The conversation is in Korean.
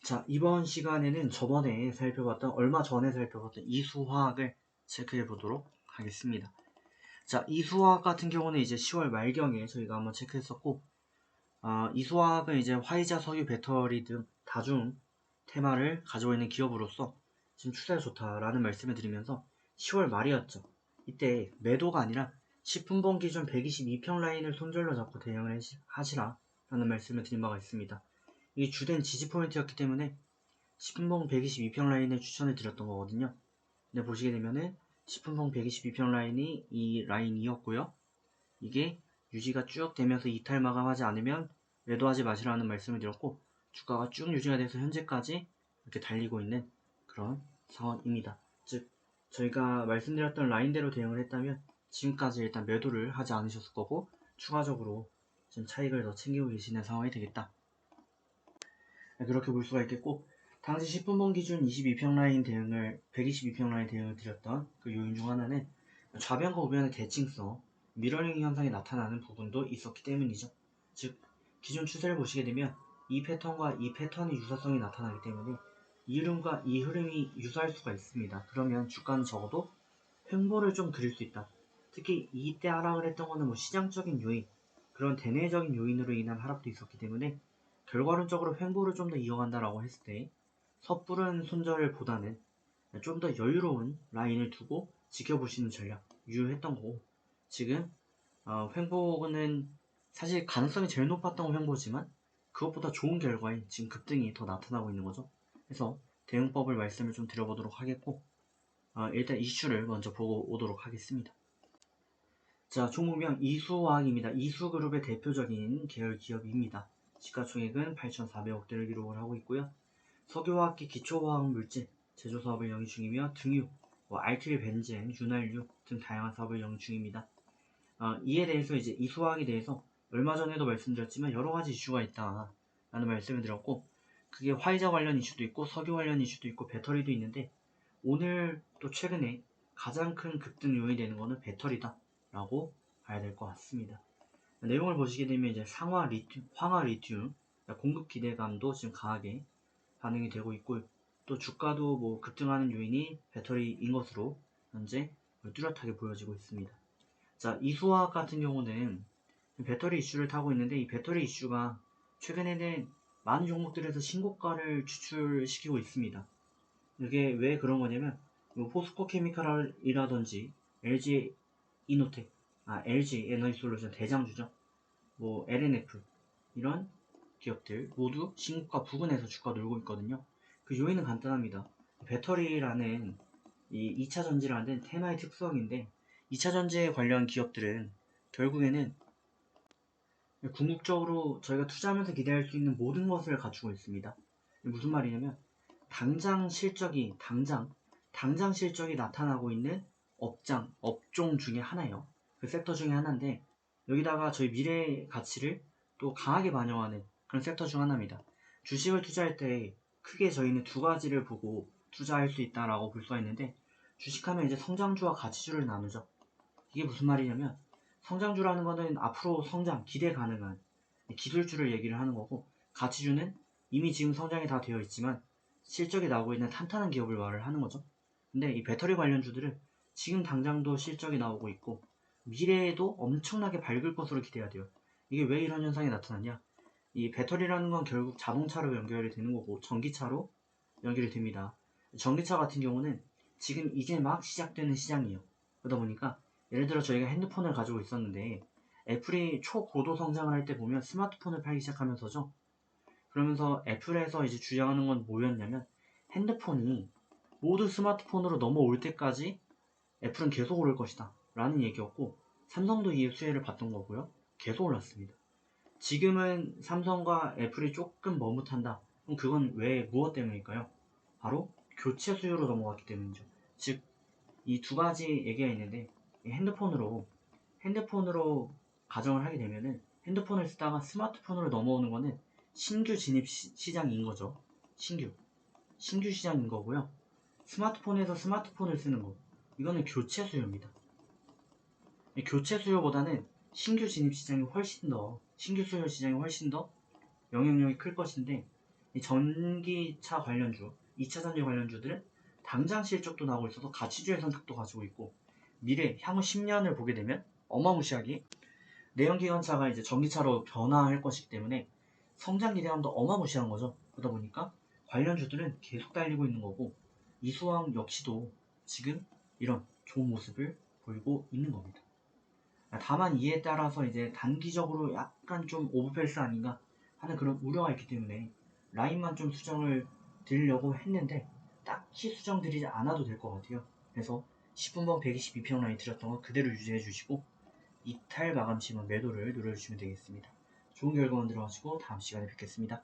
자, 이번 시간에는 얼마 전에 살펴봤던 이수화학을 체크해 보도록 하겠습니다. 자, 이수화학 같은 경우는 이제 10월 말경에 저희가 한번 체크했었고, 이수화학은 이제 화이자, 석유, 배터리 등 다중 테마를 가지고 있는 기업으로서 지금 추세가 좋다라는 말씀을 드리면서 10월 말이었죠. 이때 매도가 아니라 10분봉 기준 122평 라인을 손절로 잡고 대응을 하시라라는 말씀을 드린 바가 있습니다. 이게 주된 지지 포인트였기 때문에 10분봉 122평 라인을 추천해 드렸던 거거든요. 근데 보시게 되면은 10분봉 122평 라인이 이 라인이었고요. 이게 유지가 쭉 되면서 이탈 마감하지 않으면 매도하지 마시라는 말씀을 드렸고, 주가가 쭉 유지가 돼서 현재까지 이렇게 달리고 있는 그런 상황입니다. 즉 저희가 말씀드렸던 라인대로 대응을 했다면 지금까지 일단 매도를 하지 않으셨을 거고, 추가적으로 좀 차익을 더 챙기고 계시는 상황이 되겠다, 그렇게 볼 수가 있겠고, 당시 10분봉 기준 122평 라인 대응을 드렸던 그 요인 중 하나는 좌변과 우변의 대칭성, 미러링 현상이 나타나는 부분도 있었기 때문이죠. 즉, 기존 추세를 보시게 되면 이 패턴과 이 패턴의 유사성이 나타나기 때문에 이 흐름과 이 흐름이 유사할 수가 있습니다. 그러면 주가는 적어도 횡보를 좀 그릴 수 있다. 특히 이때 하락을 했던 거는 시장적인 요인, 그런 대내적인 요인으로 인한 하락도 있었기 때문에 결과론적으로 횡보를 좀 더 이어간다라고 했을 때 섣부른 손절보다는 좀 더 여유로운 라인을 두고 지켜보시는 전략 유효했던 거고, 지금 횡보는 사실 가능성이 제일 높았던 횡보지만 그것보다 좋은 결과인 지금 급등이 더 나타나고 있는 거죠. 그래서 대응법을 말씀을 좀 드려보도록 하겠고, 일단 이슈를 먼저 보고 오도록 하겠습니다. 자, 종목명 이수화학입니다. 이수그룹의 대표적인 계열 기업입니다. 시가총액은 8,400억대를 기록을 하고 있고요. 석유화학기 기초화학물질 제조 사업을 영위 중이며 등유, 알킬 벤젠, 윤활유 등 다양한 사업을 영위 중입니다. 이에 대해서 이제 이수화학에 대해서 얼마 전에도 말씀드렸지만 여러 가지 이슈가 있다라는 말씀을 드렸고, 그게 화이자 관련 이슈도 있고 석유 관련 이슈도 있고 배터리도 있는데, 오늘 또 최근에 가장 큰 급등 요인이 되는 거는 배터리다 라고 봐야 될 것 같습니다. 내용을 보시게 되면 이제 황화 리튬 공급 기대감도 지금 강하게 반응이 되고 있고, 또 주가도 급등하는 요인이 배터리인 것으로 현재 뚜렷하게 보여지고 있습니다. 자, 이수화학 같은 경우는 배터리 이슈를 타고 있는데, 이 배터리 이슈가 최근에는 많은 종목들에서 신고가를 추출시키고 있습니다. 이게 왜 그런 거냐면 포스코 케미칼이라든지 LG 이노텍, LG 에너지 솔루션 대장주죠. LNF 이런 기업들 모두 신고가 부근에서 주가 놀고 있거든요. 그 요인은 간단합니다. 배터리라는 이 2차 전지라는 테마의 특성인데, 2차 전지에 관련 기업들은 결국에는 궁극적으로 저희가 투자하면서 기대할 수 있는 모든 것을 갖추고 있습니다. 무슨 말이냐면 당장 실적이 나타나고 있는 업종 중에 하나예요. 그 섹터 중에 하나인데, 여기다가 저희 미래의 가치를 또 강하게 반영하는 그런 섹터 중 하나입니다. 주식을 투자할 때 크게 저희는 두 가지를 보고 투자할 수 있다라고 볼 수가 있는데, 주식하면 이제 성장주와 가치주를 나누죠. 이게 무슨 말이냐면, 성장주라는 거는 앞으로 기대 가능한 기술주를 얘기를 하는 거고, 가치주는 이미 지금 성장이 다 되어 있지만 실적이 나오고 있는 탄탄한 기업을 말을 하는 거죠. 근데 이 배터리 관련주들은 지금 당장도 실적이 나오고 있고 미래에도 엄청나게 밝을 것으로 기대가 돼요. 이게 왜 이런 현상이 나타났냐? 이 배터리라는 건 결국 자동차로 연결이 되는 거고 전기차로 연결이 됩니다. 전기차 같은 경우는 지금 이제 막 시작되는 시장이에요. 그러다 보니까 예를 들어 저희가 핸드폰을 가지고 있었는데, 애플이 초고도 성장을 할 때 보면 스마트폰을 팔기 시작하면서죠. 그러면서 애플에서 이제 주장하는 건 뭐였냐면, 핸드폰이 모두 스마트폰으로 넘어올 때까지 애플은 계속 오를 것이다 라는 얘기였고, 삼성도 이에 수혜를 봤던 거고요. 계속 올랐습니다. 지금은 삼성과 애플이 조금 머뭇한다. 그럼 그건 무엇 때문일까요? 바로 교체 수요로 넘어갔기 때문이죠. 즉, 이 두 가지 얘기가 있는데, 핸드폰으로 가정을 하게 되면은 핸드폰을 쓰다가 스마트폰으로 넘어오는 거는 신규 진입 시장인 거죠. 신규 시장인 거고요. 스마트폰에서 스마트폰을 쓰는 거, 이거는 교체 수요입니다. 교체 수요보다는 신규 수요 시장이 훨씬 더 영향력이 클 것인데, 이 전기차 관련주, 2차 전지 관련주들은 당장 실적도 나오고 있어서 가치주의 성격도 가지고 있고, 미래 향후 10년을 보게 되면 어마무시하게 내연기관차가 이제 전기차로 변화할 것이기 때문에 성장 기대감도 어마무시한 거죠. 그러다 보니까 관련주들은 계속 달리고 있는 거고, 이수왕 역시도 지금 이런 좋은 모습을 보이고 있는 겁니다. 다만 이에 따라서 이제 단기적으로 약간 좀 오버페이스 아닌가 하는 그런 우려가 있기 때문에 라인만 좀 수정을 드리려고 했는데 딱히 수정 드리지 않아도 될 것 같아요. 그래서 10분번 122평 라인 드렸던 거 그대로 유지해 주시고, 이탈 마감 시만 매도를 누려주시면 되겠습니다. 좋은 결과 만들어 가시고 다음 시간에 뵙겠습니다.